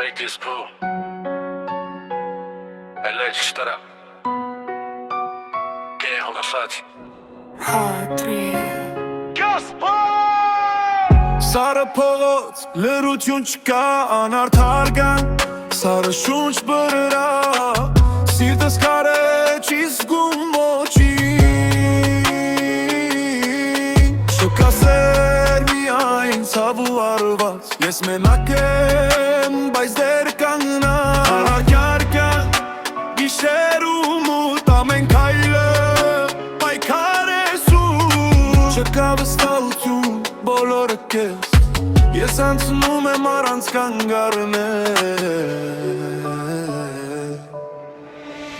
Take this pool and let's start. Get on the side. Սարը փողոց, լրություն չկա, անարդար կան, սարը շունչ բրրա, սիրտս կարե չի զգում ոչինչ, չկա սեր միայն ցավ ու արված, ես մենակ եմ, բայց դեր կանգնած, անարգյար կան, գիշեր ու մութ, ամեն քայլը պայքար է սուր, չկա վստահություն, բոլորը կես, ես անցնում եմ առանց կանգառներ,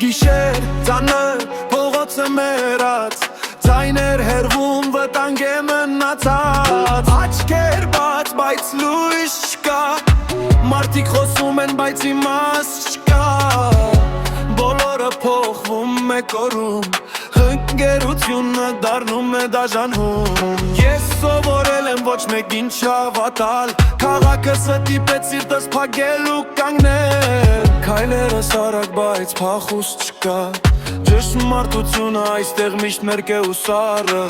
գիշեր, ծանր, փողոցը մեռած, ձայներ հեռվում, վտանգ է մնացած, աչքեր բաց, բայց լույս չկա, մարդիկ խոսում են, բայց իմաստ չկա, բոլորը փոխվում է կորում, ընկերությունը դառնում է դաժանում, ես սովորել եմ ոչ մեկին չհավատալ, քաղաքը ստիպեց սիրտս փակել ու կանգնել, քայլերս արագ, բայց փախուստ չկա, ճշմարտությունը այստեղ միշտ մերկ է ու սառը,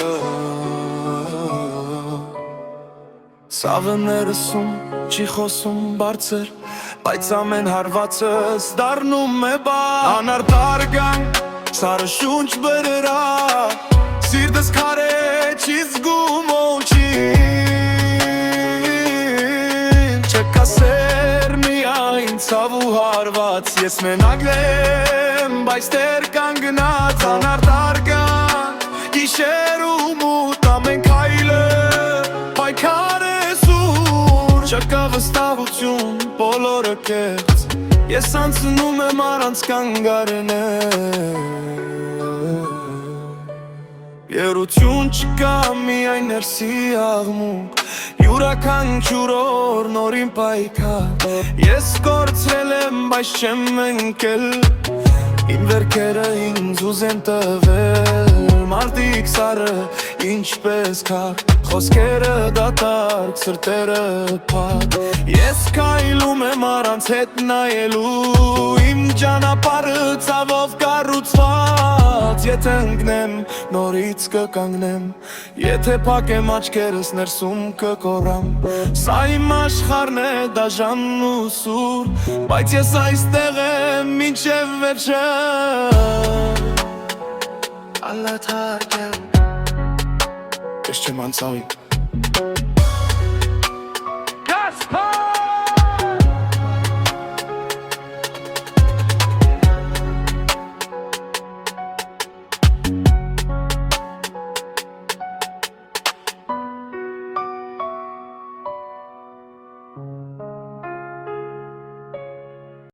ցավը ներսում, չի խոսում բարձր, բայց ամեն հարվածս դառնում է բար, անարդար կանգ, սարը շունչ բրրա, սիրտս քարե չի զգում ոչինչ, չկա սեր միայն ցավ ու հարված, ես մենակ եմ, բայց դեր կանգնած, անարդար կան, գիշեր ու մութ, ամեն քայլը պայքար է սուր, չկա վստահություն, բոլորը կեղծ, ես անցնում եմ առանց կանգառներ, երություն չկա միայն ներսի աղմուկ, յուրաքանչյուր օր նորին պայքար, ես կորցրել եմ, բայց չեմ ընկել, իմ վերքերը ինձ ուզեն տվել, մարդիկ սառը ինչպես քար, խոսքերը դատարկ, սրտերը փակ, ես քայլում եմ առանց հետ նայելու, իմ ճանապարհը ցավով կառուցված, եթե ընկնեմ, նորից կկանգնեմ, եթե փակեմ աչքերս ներսում կկորամ, սա իմ աշխարհն է դաժան ու սուր, բայց ես այստեղ եմ մինչև վերջը, Ալլաթար կեմ, ես չեմ անցավի